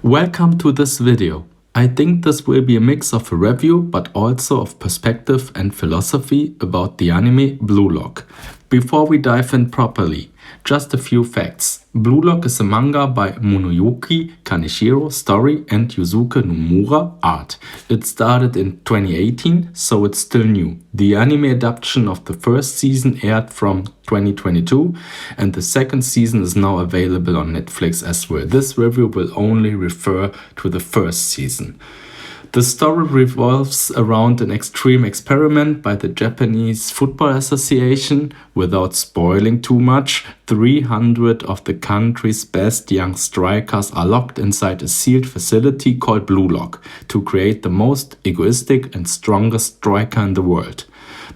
Welcome to this video. I think this will be a mix of a review but also of perspective and philosophy about the anime Blue Lock. Before we dive in properly, just a few facts. Blue Lock is a manga by Monoyuki Kaneshiro, story, and Yusuke Nomura, art. It started in 2018, so it's still new. The anime adaptation of the first season aired from 2022, and the second season is now available on Netflix as well. This review will only refer to the first season. The story revolves around an extreme experiment by the Japanese Football Association. Without spoiling too much, 300 of the country's best young strikers are locked inside a sealed facility called Blue Lock to create the most egoistic and strongest striker in the world.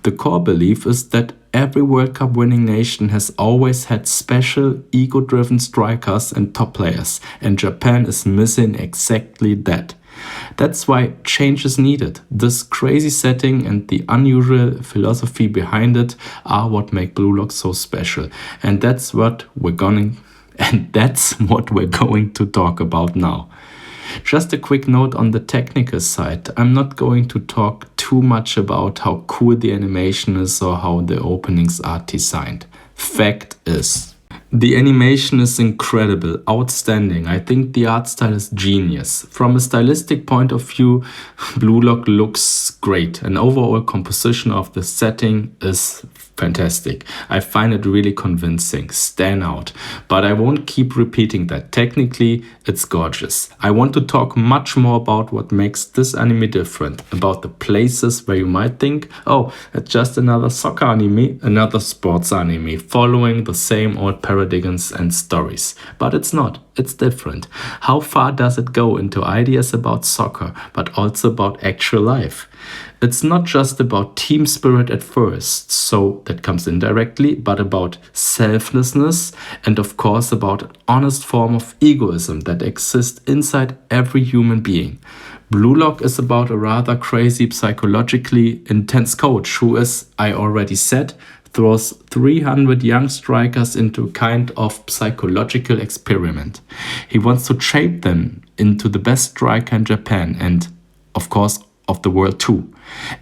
The core belief is that every World Cup winning nation has always had special, ego-driven strikers and top players, and Japan is missing exactly that. That's why change is needed. This crazy setting and the unusual philosophy behind it are what make Blue Lock so special. And that's what we're going to talk about now. Just a quick note on the technical side. I'm not going to talk too much about how cool the animation is or how the openings are designed. Fact is, the animation is incredible, outstanding. I think the art style is genius. From a stylistic point of view, Blue Lock looks great. An overall composition of the setting is fantastic. I find it really convincing, stand out. But I won't keep repeating that. Technically, it's gorgeous. I want to talk much more about what makes this anime different, about the places where you might think, oh, it's just another soccer anime, another sports anime, following the same old paradigms and stories. But it's not. It's different. How far does it go into ideas about soccer, but also about actual life? It's not just about team spirit at first, so that comes indirectly, but about selflessness and of course about an honest form of egoism that exists inside every human being. Blue Lock is about a rather crazy, psychologically intense coach who, as I already said, throws 300 young strikers into a kind of psychological experiment. He wants to shape them into the best striker in Japan and, of course, of the world too.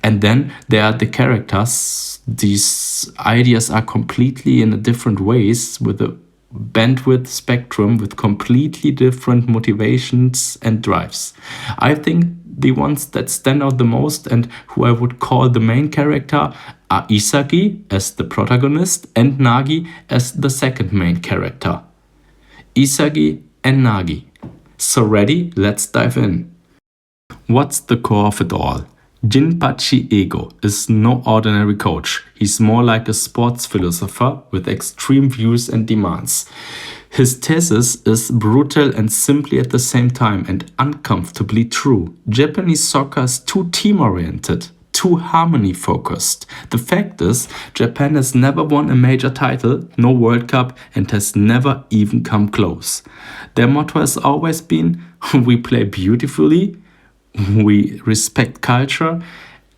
And then there are the characters. These ideas are completely in a different ways with a bandwidth spectrum with completely different motivations and drives. I think the ones that stand out the most and who I would call the main character are Isagi as the protagonist and Nagi as the second main character. Isagi and Nagi. So ready? Let's dive in. What's the core of it all? Jinpachi Ego is no ordinary coach. He's more like a sports philosopher with extreme views and demands. His thesis is brutal and simply at the same time and uncomfortably true. Japanese soccer is too team-oriented, too harmony-focused. The fact is, Japan has never won a major title, no World Cup, and has never even come close. Their motto has always been, we play beautifully, we respect culture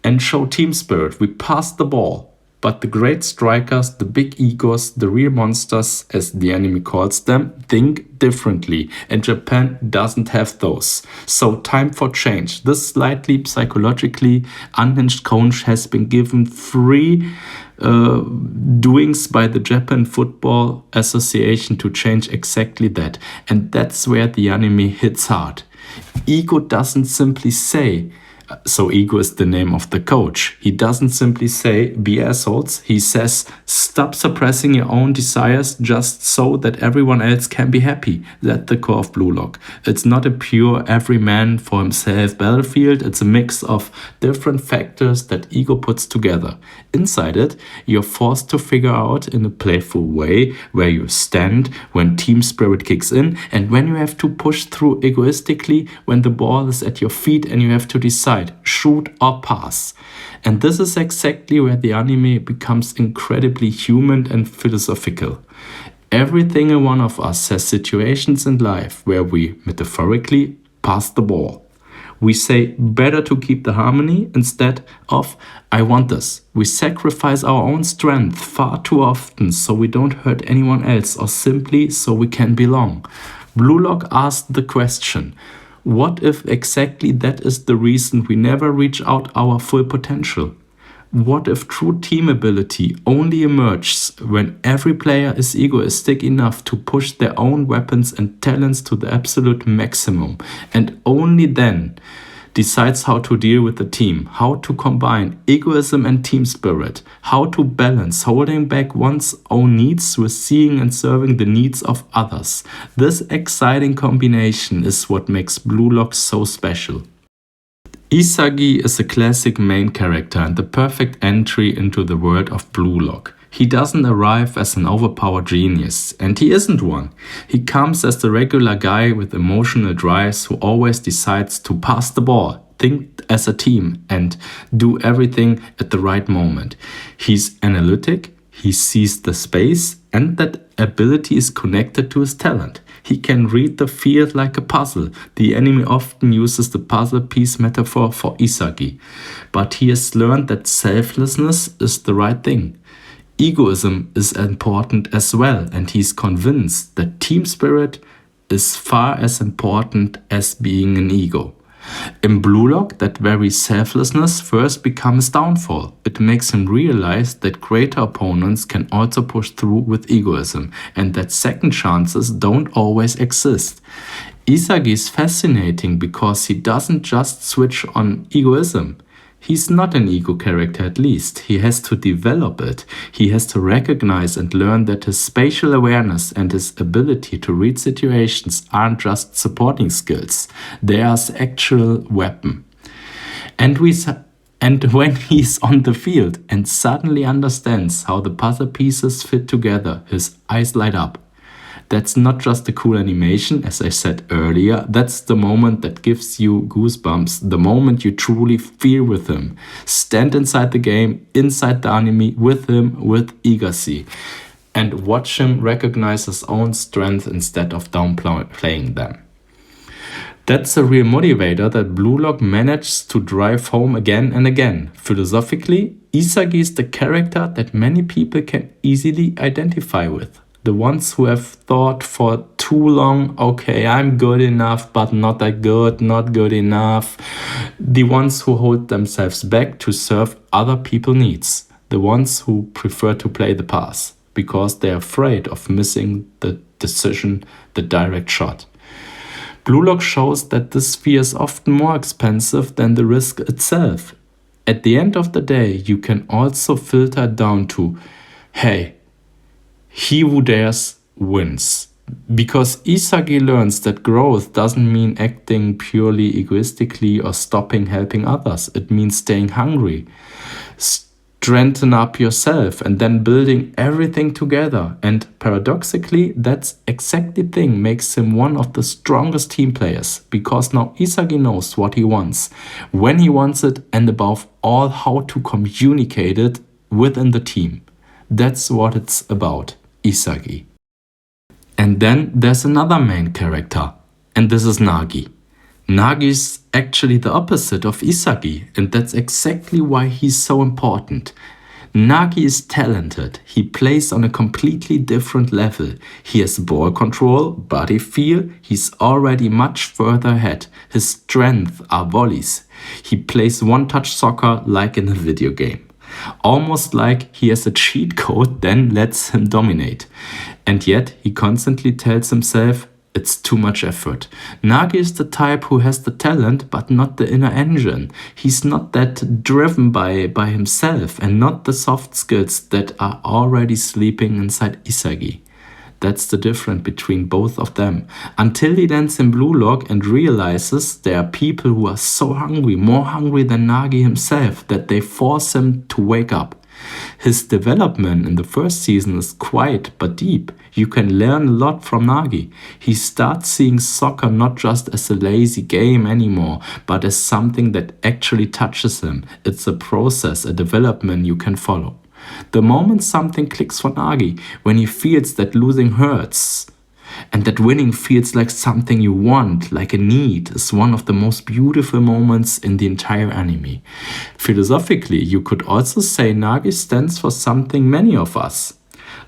and show team spirit. We pass the ball. But the great strikers, the big egos, the real monsters, as the anime calls them, think differently. And Japan doesn't have those. So time for change. This slightly psychologically unhinged coach has been given free doings by the Japan Football Association to change exactly that. And that's where the anime hits hard. Ego doesn't simply say, so Ego is the name of the coach. He doesn't simply say, be assholes. He says, stop suppressing your own desires just so that everyone else can be happy. That's the core of Blue Lock. It's not a pure every man for himself battlefield. It's a mix of different factors that Ego puts together. Inside it, you're forced to figure out in a playful way where you stand when team spirit kicks in and when you have to push through egoistically when the ball is at your feet and you have to decide shoot or pass. And this is exactly where the anime becomes incredibly human and philosophical. Every single one of us has situations in life where we, metaphorically, pass the ball. We say better to keep the harmony instead of I want this. We sacrifice our own strength far too often so we don't hurt anyone else or simply so we can belong. Blue Lock asked the question, what if exactly that is the reason we never reach out our full potential? What if true team ability only emerges when every player is egoistic enough to push their own weapons and talents to the absolute maximum, and only then decides how to deal with the team, how to combine egoism and team spirit, how to balance holding back one's own needs with seeing and serving the needs of others. This exciting combination is what makes Blue Lock so special. Isagi is a classic main character and the perfect entry into the world of Blue Lock. He doesn't arrive as an overpowered genius, and he isn't one. He comes as the regular guy with emotional drives who always decides to pass the ball, think as a team, and do everything at the right moment. He's analytic, he sees the space, and that ability is connected to his talent. He can read the field like a puzzle. The anime often uses the puzzle piece metaphor for Isagi, but he has learned that selflessness is the right thing. Egoism is important as well, and he's convinced that team spirit is far as important as being an ego. In Blue Lock, that very selflessness first becomes downfall. It makes him realize that greater opponents can also push through with egoism, and that second chances don't always exist. Isagi is fascinating because he doesn't just switch on egoism. He's not an ego character, at least. He has to develop it. He has to recognize and learn that his spatial awareness and his ability to read situations aren't just supporting skills. They are his actual weapon. And when he's on the field and suddenly understands how the puzzle pieces fit together, his eyes light up. That's not just a cool animation, as I said earlier, that's the moment that gives you goosebumps, the moment you truly feel with him. Stand inside the game, inside the anime, with him, with ecstasy, and watch him recognize his own strength instead of downplaying them. That's a real motivator that Blue Lock manages to drive home again and again. Philosophically, Isagi is the character that many people can easily identify with. The ones who have thought for too long, okay, I'm good enough, but not that good, not good enough. The ones who hold themselves back to serve other people's needs. The ones who prefer to play the pass, because they're afraid of missing the decision, the direct shot. Blue Lock shows that this fear is often more expensive than the risk itself. At the end of the day, you can also filter down to, hey, he who dares wins. Because Isagi learns that growth doesn't mean acting purely egoistically or stopping helping others. It means staying hungry. Strengthen up yourself and then building everything together. And paradoxically, that's exactly the thing makes him one of the strongest team players. Because now Isagi knows what he wants, when he wants it, and above all, how to communicate it within the team. That's what it's about. Isagi. And then there's another main character, and this is Nagi. Nagi is actually the opposite of Isagi, and that's exactly why he's so important. Nagi is talented. He plays on a completely different level. He has ball control, body feel. He's already much further ahead. His strength are volleys. He plays one-touch soccer like in a video game. Almost like he has a cheat code then lets him dominate. And yet he constantly tells himself it's too much effort. Nagi is the type who has the talent but not the inner engine. He's not that driven by himself and not the soft skills that are already sleeping inside Isagi. That's the difference between both of them. Until he lands in Blue Lock and realizes there are people who are so hungry, more hungry than Nagi himself, that they force him to wake up. His development in the first season is quiet but deep. You can learn a lot from Nagi. He starts seeing soccer not just as a lazy game anymore, but as something that actually touches him. It's a process, a development you can follow. The moment something clicks for Nagi, when he feels that losing hurts and that winning feels like something you want, like a need, is one of the most beautiful moments in the entire anime. Philosophically, you could also say Nagi stands for something many of us.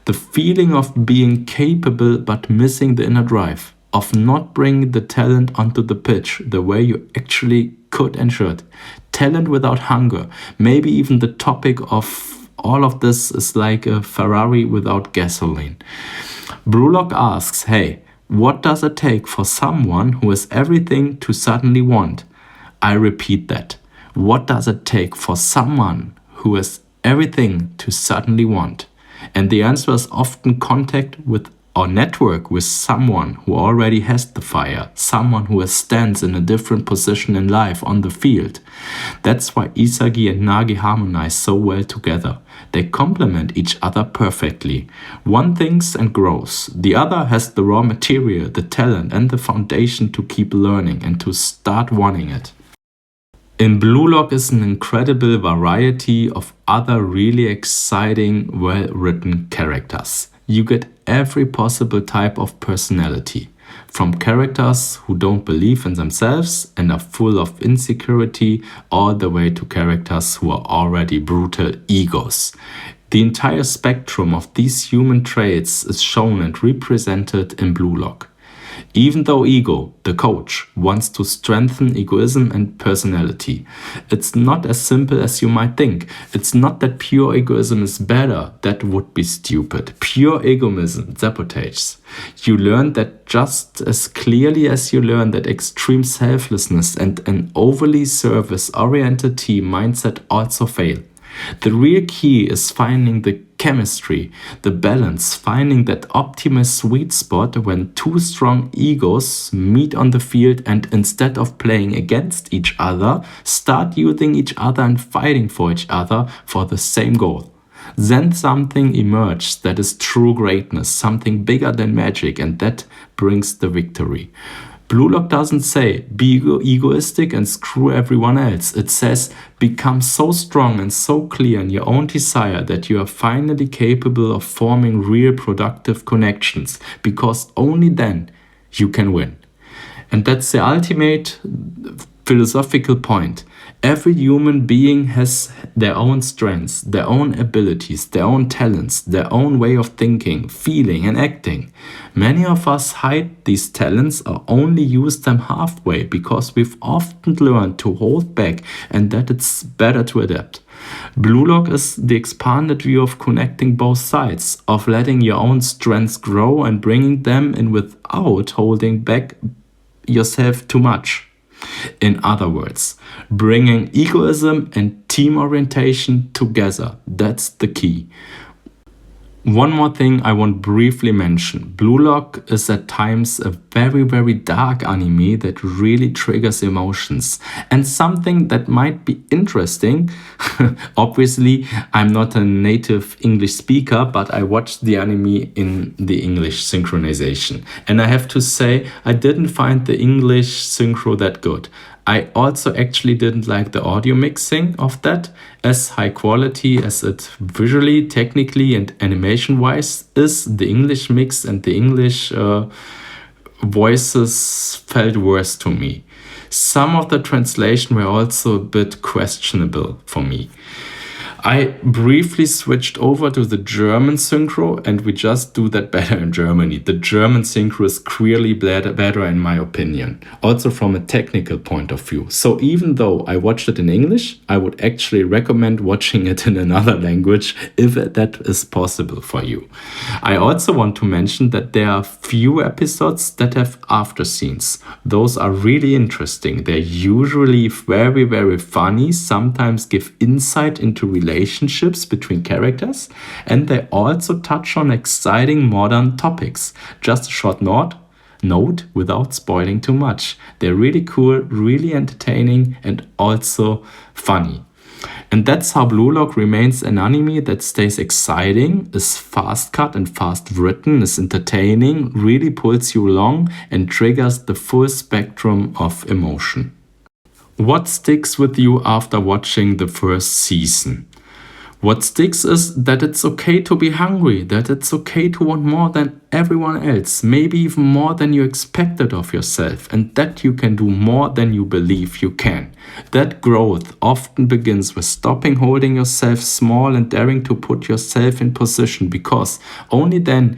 The feeling of being capable but missing the inner drive, of not bringing the talent onto the pitch the way you actually could and should. Talent without hunger. Maybe even the topic of all of this is like a Ferrari without gasoline. Brulock asks, hey, what does it take for someone who has everything to suddenly want? I repeat that. What does it take for someone who has everything to suddenly want? And the answer is often contact with or network with someone who already has the fire, someone who stands in a different position in life on the field. That's why Isagi and Nagi harmonize so well together. They complement each other perfectly. One thinks and grows. The other has the raw material, the talent, and the foundation to keep learning and to start wanting it. In Blue Lock is an incredible variety of other really exciting, well-written characters. You get every possible type of personality, from characters who don't believe in themselves and are full of insecurity, all the way to characters who are already brutal egos. The entire spectrum of these human traits is shown and represented in Blue Lock. Even though Ego, the coach, wants to strengthen egoism and personality, it's not as simple as you might think. It's not that pure egoism is better, that would be stupid. Pure egoism sabotages. You learn that just as clearly as you learn that extreme selflessness and an overly service-oriented team mindset also fail. The real key is finding the chemistry, the balance, finding that optimal sweet spot when two strong egos meet on the field and instead of playing against each other, start using each other and fighting for each other for the same goal. Then something emerges that is true greatness, something bigger than magic, and that brings the victory. Blue Lock doesn't say, be egoistic and screw everyone else. It says, become so strong and so clear in your own desire that you are finally capable of forming real productive connections, because only then you can win. And that's the ultimate philosophical point. Every human being has their own strengths, their own abilities, their own talents, their own way of thinking, feeling, and acting. Many of us hide these talents or only use them halfway because we've often learned to hold back and that it's better to adapt. Blue Lock is the expanded view of connecting both sides, of letting your own strengths grow and bringing them in without holding back yourself too much. In other words, bringing egoism and team orientation together. That's the key. One more thing I want briefly mention. Blue Lock is at times a very, very dark anime that really triggers emotions. And something that might be interesting, obviously I'm not a native English speaker, but I watched the anime in the English synchronization. And I have to say, I didn't find the English synchro that good. I also actually didn't like the audio mixing of that, as high quality as it visually, technically, and animation-wise is. The English mix and the English voices felt worse to me. Some of the translation were also a bit questionable for me. I briefly switched over to the German synchro, and we just do that better in Germany. The German synchro is clearly better in my opinion, also from a technical point of view. So even though I watched it in English, I would actually recommend watching it in another language if that is possible for you. I also want to mention that there are few episodes that have after scenes. Those are really interesting. They're usually very, very funny, sometimes give insight into relationships between characters, and they also touch on exciting modern topics. Just a short note without spoiling too much. They're really cool, really entertaining, and also funny. And that's how Blue Lock remains an anime that stays exciting, is fast cut and fast written, is entertaining, really pulls you along, and triggers the full spectrum of emotion. What sticks with you after watching the first season? What sticks is that it's okay to be hungry, that it's okay to want more than everyone else, maybe even more than you expected of yourself, and that you can do more than you believe you can. That growth often begins with stopping holding yourself small and daring to put yourself in position, because only then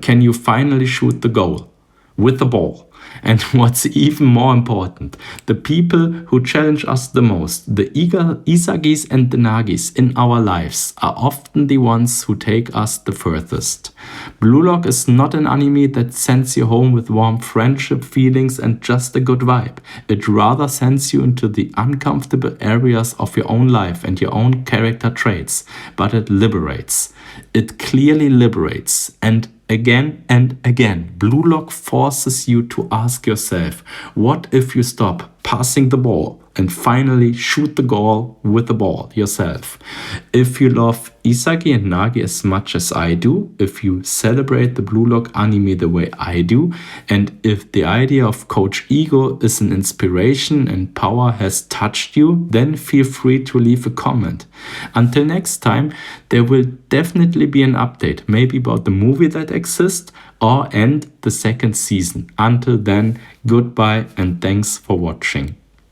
can you finally shoot the goal. with the ball. And what's even more important, the people who challenge us the most, the Isagis and the Nagis in our lives, are often the ones who take us the furthest. Blue Lock is not an anime that sends you home with warm friendship feelings and just a good vibe. It rather sends you into the uncomfortable areas of your own life and your own character traits, but it liberates. It clearly liberates, and again, Blue Lock forces you to ask yourself, what if you stop passing the ball and finally shoot the goal with the ball yourself? If you love Isagi and Nagi as much as I do, if you celebrate the Blue Lock anime the way I do, and if the idea of Coach Ego is an inspiration and power has touched you, then feel free to leave a comment. Until next time, there will definitely be an update, maybe about the movie that exists or end the second season. Until then, goodbye and thanks for watching.